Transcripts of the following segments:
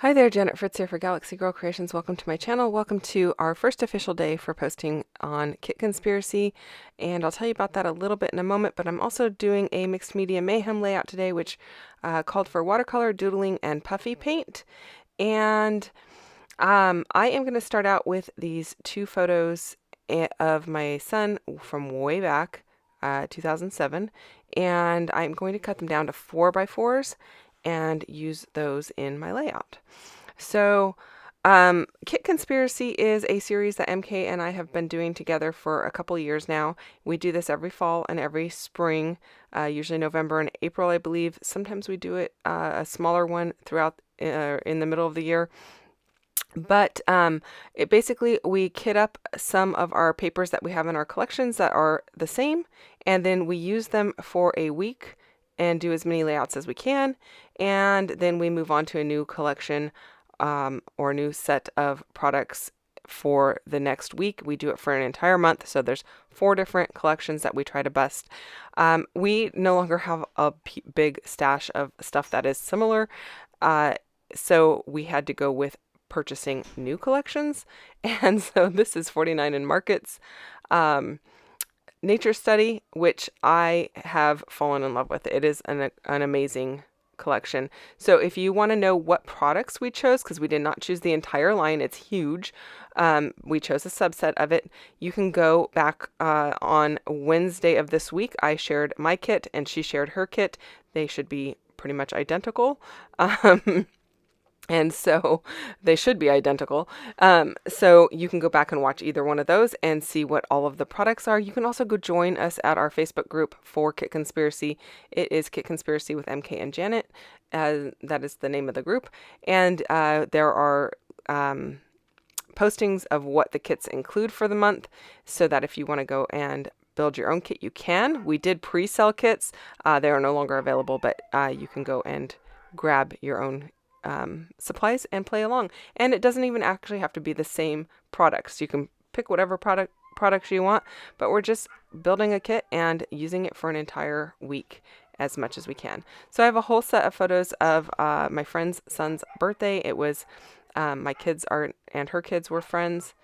Hi there, Janet Fritz here for Galaxy Girl Creations. Welcome to my channel. Welcome to our first official day for posting on Kit Conspiracy, and I'll tell you about that a little bit in a moment, but I'm also doing a mixed media mayhem layout today, which called for watercolor, doodling, and puffy paint. And I am going to start out with these two photos of my son from way back, 2007, and I'm going to cut them down to 4x4s and use those in my layout. So, Kit Conspiracy is a series that MK and I have been doing together for a couple years now. We do this every fall and every spring, usually November and April, I believe. Sometimes we do it a smaller one throughout in the middle of the year. But it basically, we kit up some of our papers that we have in our collections that are the same, and then we use them for a week and do as many layouts as we can, and then we move on to a new collection or a new set of products for the next week. We do it for an entire month, so there's 4 different collections that we try to bust. We no longer have a big stash of stuff that is similar, so we had to go with purchasing new collections, and so this is 49 in Markets Nature Study, which I have fallen in love with. It is an amazing collection. So if you want to know what products we chose, because we did not choose the entire line, it's huge. We chose a subset of it. You can go back on Wednesday of this week. I shared my kit and she shared her kit. They should be pretty much identical. And so they should be identical. So you can go back and watch either one of those and see what all of the products are. You can also go join us at our Facebook group for Kit Conspiracy. It is Kit Conspiracy with MK and Janet. That is the name of the group. And there are postings of what the kits include for the month, so that if you want to go and build your own kit, you can. We did pre-sell kits. They are no longer available, but you can go and grab your own supplies and play along. And it doesn't even actually have to be the same products. You can pick whatever products you want, but we're just building a kit and using it for an entire week as much as we can. So I have a whole set of photos of my friend's son's birthday. It was my kids and her kids were friends,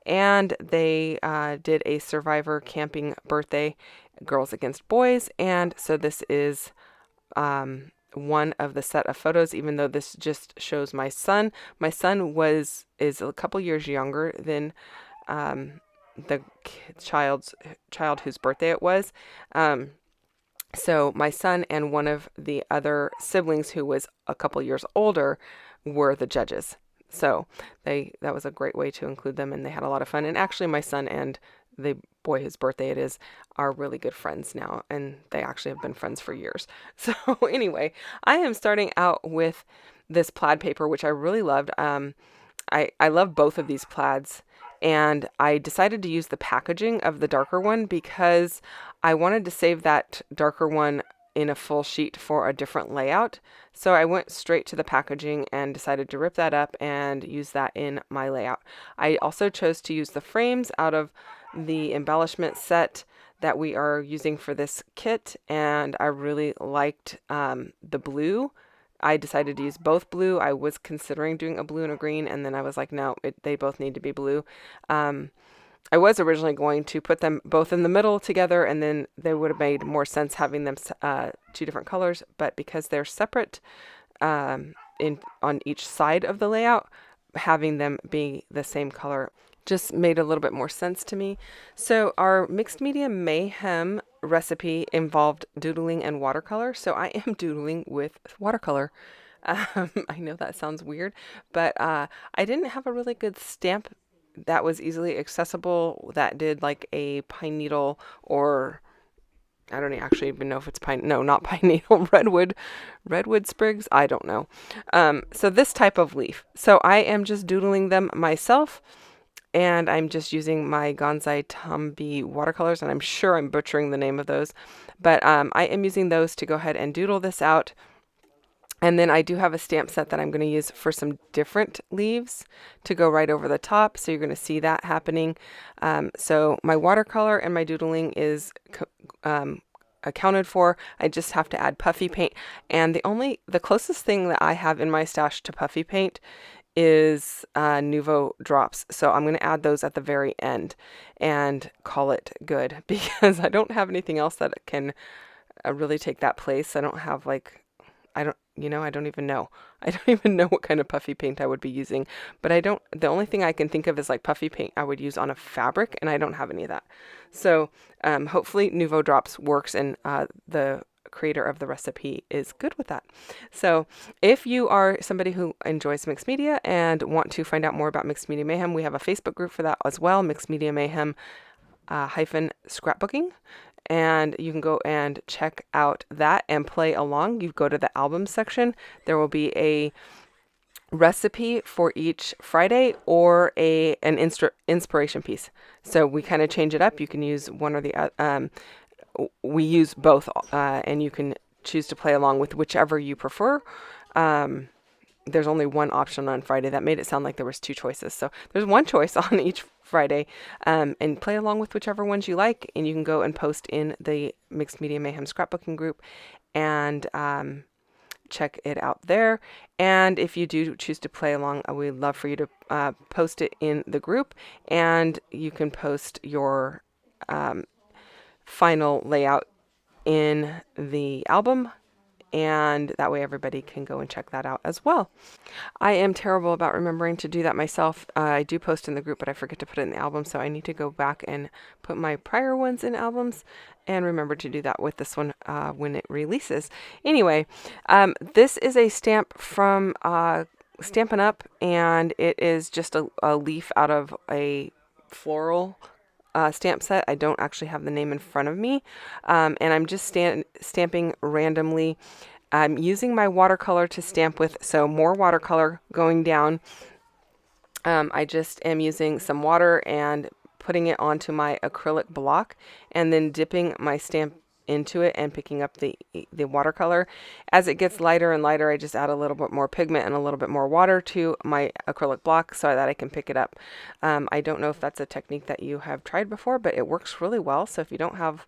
and they did a survivor camping birthday, girls against boys. And so this is one of the set of photos, even though this just shows my son. My son is a couple years younger than the child whose birthday it was. So my son and one of the other siblings, who was a couple years older, were the judges. So that was a great way to include them, and they had a lot of fun. And actually my son and the boy whose birthday it is are really good friends now, and they actually have been friends for years. So anyway, I am starting out with this plaid paper, which I really loved. I love both of these plaids, and I decided to use the packaging of the darker one because I wanted to save that darker one in a full sheet for a different layout. So I went straight to the packaging and decided to rip that up and use that in my layout. I also chose to use the frames out of the embellishment set that we are using for this kit, and I really liked the blue. I decided to use both blue. I was considering doing a blue and a green, and then I was like, no, they both need to be blue. I was originally going to put them both in the middle together, and then they would have made more sense having them 2 different colors, but because they're separate on each side of the layout, having them be the same color just made a little bit more sense to me. So our mixed media mayhem recipe involved doodling and watercolor. So I am doodling with watercolor. I know that sounds weird, but I didn't have a really good stamp that was easily accessible that did like a pine needle, or I don't actually even know if it's not pine needle, redwood sprigs. I don't know. So this type of leaf. So I am just doodling them myself, and I'm just using my Gonzai Tumby watercolors, and I'm sure I'm butchering the name of those, but I am using those to go ahead and doodle this out. And then I do have a stamp set that I'm going to use for some different leaves to go right over the top. So you're going to see that happening. So my watercolor and my doodling is accounted for. I just have to add puffy paint, and the closest thing that I have in my stash to puffy paint is Nuvo drops. So I'm going to add those at the very end and call it good because I don't have anything else that can really take that place. I don't have like, I don't, I don't even know. I don't even know what kind of puffy paint I would be using, but the only thing I can think of is like puffy paint I would use on a fabric, and I don't have any of that. So hopefully Nuvo Drops works, and the creator of the recipe is good with that. So if you are somebody who enjoys mixed media and want to find out more about Mixed Media Mayhem, we have a Facebook group for that as well, Mixed Media Mayhem hyphen scrapbooking. And you can go and check out that and play along. You go to the album section. There will be a recipe for each Friday or an inspiration piece. So we kind of change it up. You can use one or the other. We use both, and you can choose to play along with whichever you prefer. There's only one option on Friday. That made it sound like there was two choices. So there's one choice on each Friday, and play along with whichever ones you like. And you can go and post in the Mixed Media Mayhem scrapbooking group and check it out there. And if you do choose to play along, we'd love for you to post it in the group, and you can post your final layout in the album, and that way everybody can go and check that out as well. I am terrible about remembering to do that myself. I do post in the group, but I forget to put it in the album, so I need to go back and put my prior ones in albums and remember to do that with this one when it releases. Anyway, this is a stamp from Stampin' Up, and it is just a leaf out of a floral stamp set. I don't actually have the name in front of me, and I'm just stamping randomly. I'm using my watercolor to stamp with, so more watercolor going down. I just am using some water and putting it onto my acrylic block, and then dipping my stamp into it and picking up the watercolor. As it gets lighter and lighter, I just add a little bit more pigment and a little bit more water to my acrylic block so that I can pick it up. I don't know if that's a technique that you have tried before, but it works really well. So if you don't have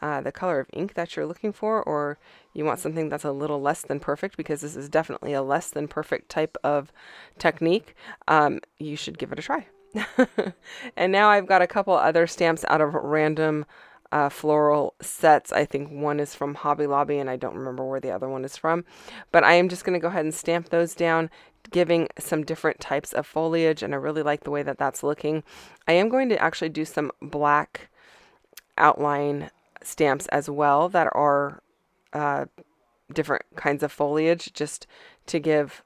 the color of ink that you're looking for, or you want something that's a little less than perfect, because this is definitely a less than perfect type of technique, you should give it a try. And now I've got a couple other stamps out of random floral sets. I think one is from Hobby Lobby, and I don't remember where the other one is from, but I am just going to go ahead and stamp those down, giving some different types of foliage, and I really like the way that that's looking. I am going to actually do some black outline stamps as well that are different kinds of foliage, just to give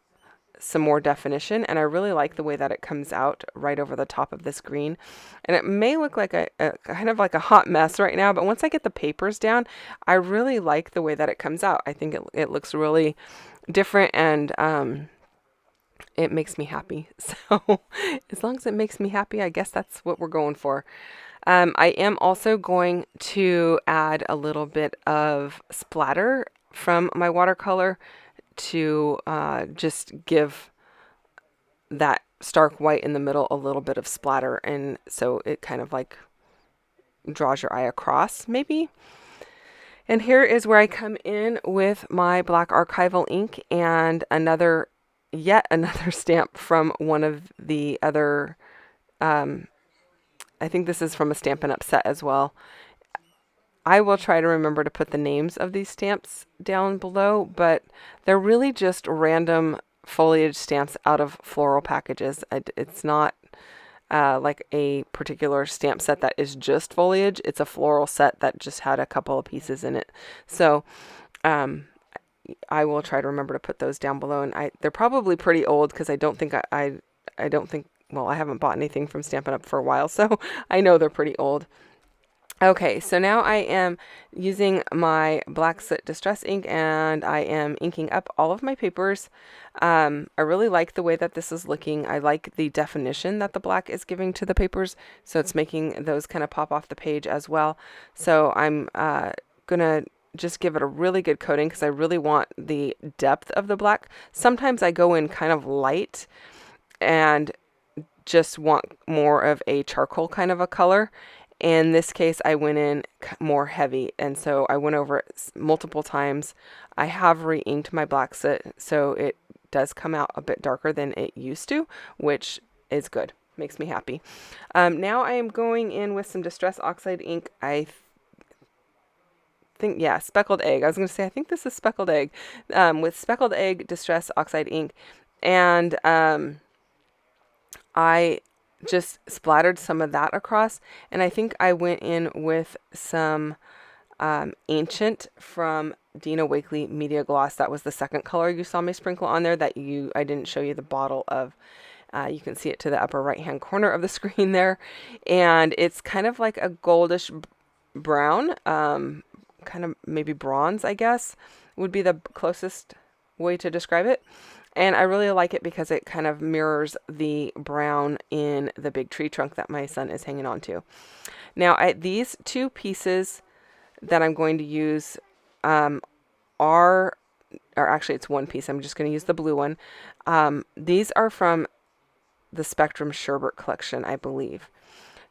some more definition, and I really like the way that it comes out right over the top of this green. And it may look like a kind of like a hot mess right now, but once I get the papers down, I really like the way that it comes out. I think it looks really different, and it makes me happy. So as long as it makes me happy, I guess that's what we're going for. I am also going to add a little bit of splatter from my watercolor to just give that stark white in the middle a little bit of splatter, and so it kind of like draws your eye across maybe. And here is where I come in with my black archival ink and yet another stamp from one of the other, I think this is from a Stampin' Up set as well. I will try to remember to put the names of these stamps down below, but they're really just random foliage stamps out of floral packages. It's not like a particular stamp set that is just foliage. It's a floral set that just had a couple of pieces in it. So I will try to remember to put those down below. And they're probably pretty old, because I don't think well, I haven't bought anything from Stampin' Up for a while, so I know they're pretty old. Okay, so now I am using my Black Soot Distress ink, and I am inking up all of my papers. I really like the way that this is looking. I like the definition that the black is giving to the papers, so it's making those kind of pop off the page as well. So I'm gonna just give it a really good coating, because I really want the depth of the black. Sometimes I go in kind of light and just want more of a charcoal kind of a color. In this case, I went in more heavy, and so I went over it multiple times. I have re-inked my black set, so it does come out a bit darker than it used to, which is good. Makes me happy. Now I am going in with some Distress Oxide ink. I think, yeah, Speckled Egg. I was going to say, I think this is Speckled Egg. With Speckled Egg Distress Oxide ink. And I just splattered some of that across. And I think I went in with some Ancient from Dina Wakley Media Gloss. That was the second color you saw me sprinkle on there that I didn't show you the bottle of. You can see it to the upper right hand corner of the screen there. And it's kind of like a goldish brown, kind of maybe bronze, I guess, would be the closest way to describe it. And I really like it because it kind of mirrors the brown in the big tree trunk that my son is hanging on to. Now, these two pieces that I'm going to use or actually it's one piece. I'm just going to use the blue one. These are from the Spectrum Sherbert collection, I believe.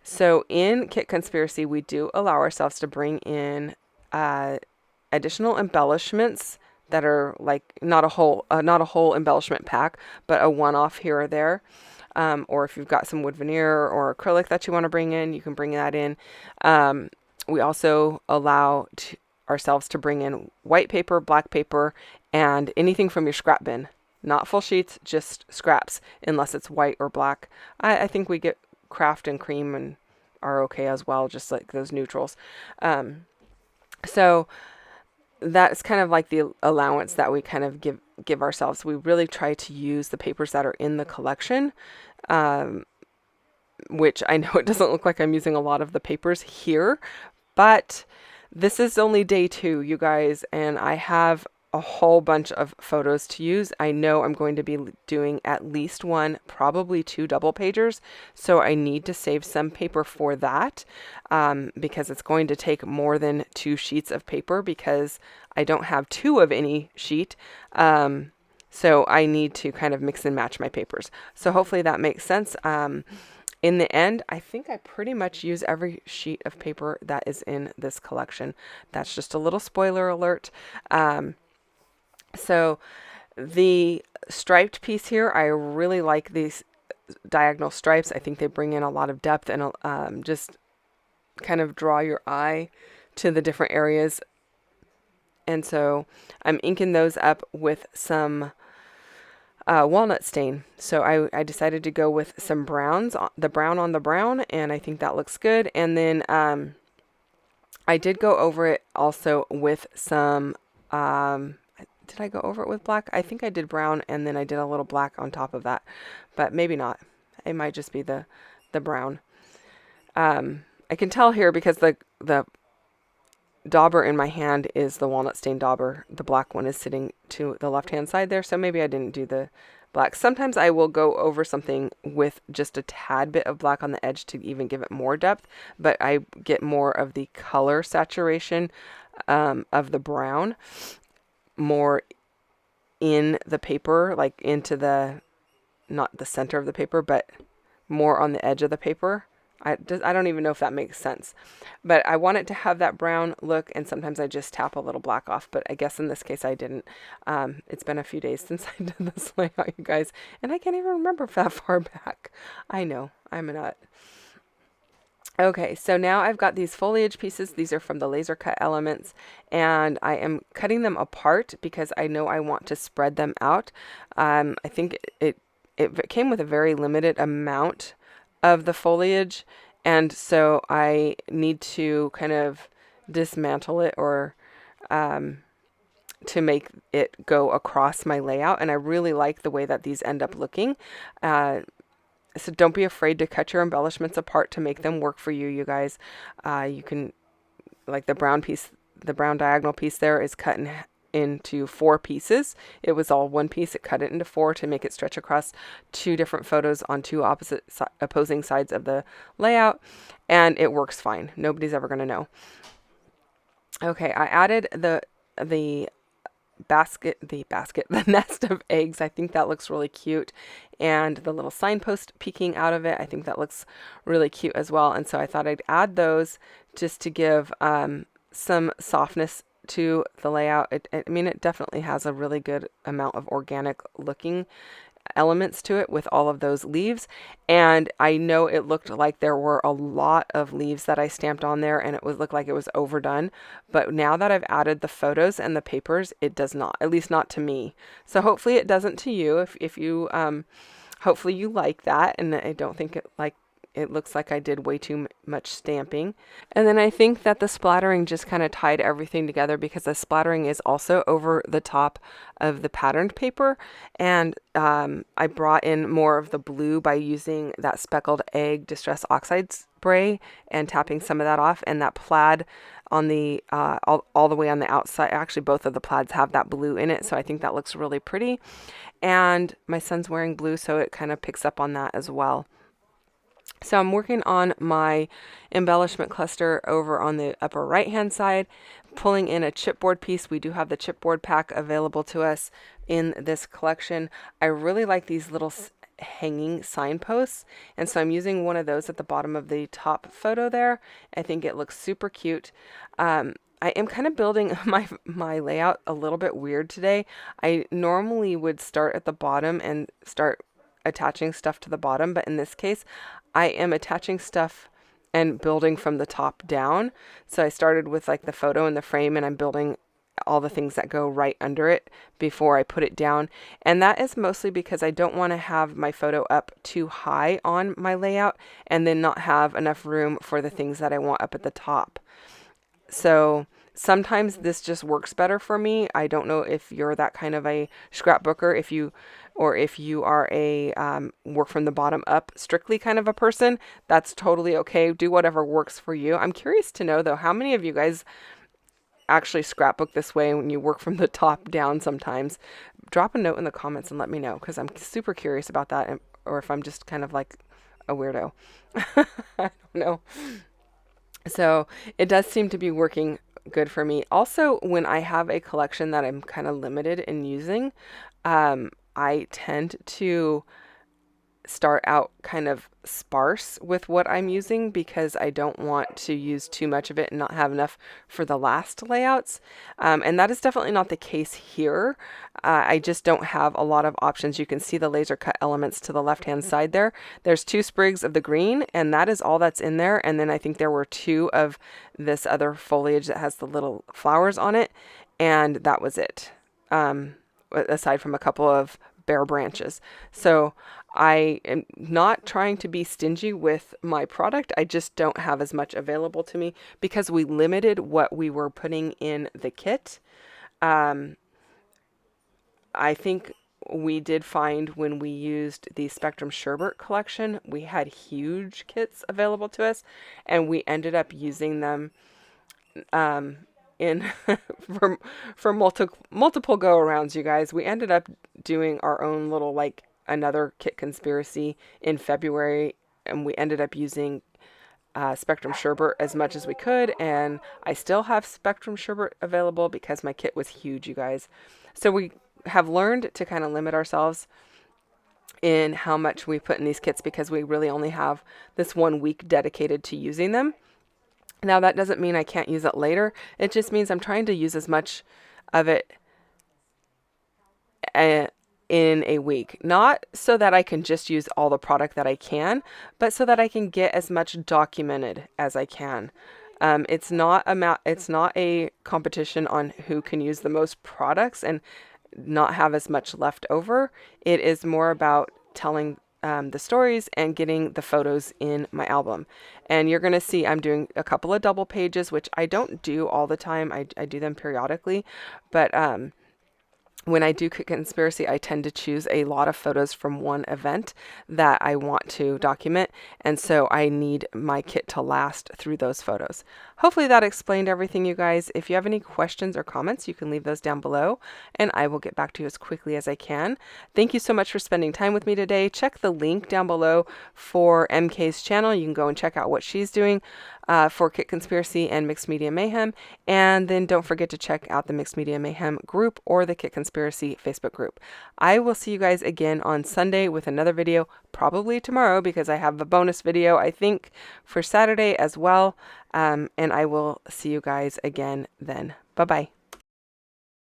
So in Kit Conspiracy, we do allow ourselves to bring in additional embellishments that are like not a whole embellishment pack, but a one-off here or there. Or if you've got some wood veneer or acrylic that you want to bring in, you can bring that in. We also allow ourselves to bring in white paper, black paper, and anything from your scrap bin. Not full sheets, just scraps, unless it's white or black. I think we get craft and cream and are okay as well, just like those neutrals. So that's kind of like the allowance that we kind of give ourselves. We really try to use the papers that are in the collection, which I know it doesn't look like I'm using a lot of the papers here, but this is only day 2, you guys, and I have a whole bunch of photos to use. I know I'm going to be doing at least 1, probably 2 double pagers, so I need to save some paper for that, because it's going to take more than 2 sheets of paper because I don't have 2 of any sheet. So I need to kind of mix and match my papers. So hopefully that makes sense. In the end, I think I pretty much use every sheet of paper that is in this collection. That's just a little spoiler alert. So the striped piece here, I really like these diagonal stripes. I think they bring in a lot of depth and just kind of draw your eye to the different areas. And so I'm inking those up with some walnut stain. So I decided to go with some browns, the brown on the brown, and I think that looks good. And then I did go over it also with some, did I go over it with black? I think I did brown and then I did a little black on top of that, but maybe not. It might just be the brown. I can tell here because the dauber in my hand is the walnut stain dauber. The black one is sitting to the left hand side there, so maybe I didn't do the black. Sometimes I will go over something with just a tad bit of black on the edge to even give it more depth, but I get more of the color saturation of the brown more in the paper, like into the, not the center of the paper, but more on the edge of the paper. I don't even know if that makes sense, but I want it to have that brown look, and sometimes I just tap a little black off, but I guess in this case I didn't. It's been a few days since I did this layout, you guys, and I can't even remember that far back. I know, I'm a nut. Okay, so now I've got these foliage pieces. These are from the laser cut elements, and I am cutting them apart because I know I want to spread them out. I think it came with a very limited amount of the foliage, and so I need to kind of dismantle it or to make it go across my layout, and I really like the way that these end up looking. So don't be afraid to cut your embellishments apart to make them work for you, you guys. You can, like the brown piece, the brown diagonal piece there is cut into 4 pieces. It was all one piece. It cut it into 4 to make it stretch across 2 different photos on 2 opposing sides of the layout, and it works fine. Nobody's ever going to know. Okay, I added the the nest of eggs. I think that looks really cute. And the little signpost peeking out of it, I think that looks really cute as well. And so I thought I'd add those just to give some softness to the layout. I mean, it definitely has a really good amount of organic looking elements to it with all of those leaves. And I know it looked like there were a lot of leaves that I stamped on there and it would look like it was overdone. But now that I've added the photos and the papers, it does not, at least not to me. So hopefully it doesn't to you. If you, hopefully you like that. And I don't think it looks like I did way too much stamping. And then I think that the splattering just kind of tied everything together because the splattering is also over the top of the patterned paper. And I brought in more of the blue by using that speckled egg distress oxide spray and tapping some of that off. And that plaid on the all the way on the outside, actually both of the plaids have that blue in it. So I think that looks really pretty. And my son's wearing blue, so it kind of picks up on that as well. So I'm working on my embellishment cluster over on the upper right hand side, pulling in a chipboard piece. We do have the chipboard pack available to us in this collection. I really like these little hanging signposts, and so I'm using one of those at the bottom of the top photo there. I think it looks super cute. I am kind of building my layout a little bit weird today. I normally would start at the bottom and start attaching stuff to the bottom, but in this case I am attaching stuff and building from the top down. So I started with like the photo and the frame, and I'm building all the things that go right under it before I put it down. And that is mostly because I don't want to have my photo up too high on my layout and then not have enough room for the things that I want up at the top. So sometimes this just works better for me. I don't know if you're that kind of a scrapbooker, if you are a work from the bottom up strictly kind of a person. That's totally okay. Do whatever works for you. I'm curious to know though, how many of you guys actually scrapbook this way when you work from the top down sometimes? Drop a note in the comments and let me know, because I'm super curious about that, or if I'm just kind of like a weirdo. I don't know. So it does seem to be working good for me. Also, when I have a collection that I'm kind of limited in using, I tend to start out kind of sparse with what I'm using because I don't want to use too much of it and not have enough for the last layouts. And that is definitely not the case here. I just don't have a lot of options. You can see the laser cut elements to the left hand side there. There's 2 sprigs of the green, and that is all that's in there. And then I think there were 2 of this other foliage that has the little flowers on it, and that was it. Aside from a couple of bare branches. So I am not trying to be stingy with my product. I just don't have as much available to me because we limited what we were putting in the kit. I think we did find when we used the Spectrum Sherbet collection, we had huge kits available to us, and we ended up using them in for multiple go-arounds, you guys. We ended up doing our own little, like, another kit conspiracy in February, and we ended up using Spectrum Sherbet as much as we could, and I still have Spectrum Sherbet available because my kit was huge, you guys. So we have learned to kind of limit ourselves in how much we put in these kits because we really only have this 1 week dedicated to using them. Now, that doesn't mean I can't use it later. It just means I'm trying to use as much of it in a week. Not so that I can just use all the product that I can, but so that I can get as much documented as I can. It's not a competition on who can use the most products and not have as much left over. It is more about telling the stories and getting the photos in my album. And you're going to see I'm doing a couple of double pages, which I don't do all the time. I do them periodically, but when I do Kit Conspiracy, I tend to choose a lot of photos from one event that I want to document, and so I need my kit to last through those photos. Hopefully that explained everything, you guys. If you have any questions or comments, you can leave those down below, and I will get back to you as quickly as I can. Thank you so much for spending time with me today. Check the link down below for MK's channel. You can go and check out what she's doing. for Kit Conspiracy and Mixed Media Mayhem. And then don't forget to check out the Mixed Media Mayhem group or the Kit Conspiracy Facebook group. I will see you guys again on Sunday with another video, probably tomorrow because I have a bonus video, I think, for Saturday as well. And I will see you guys again then. Bye-bye.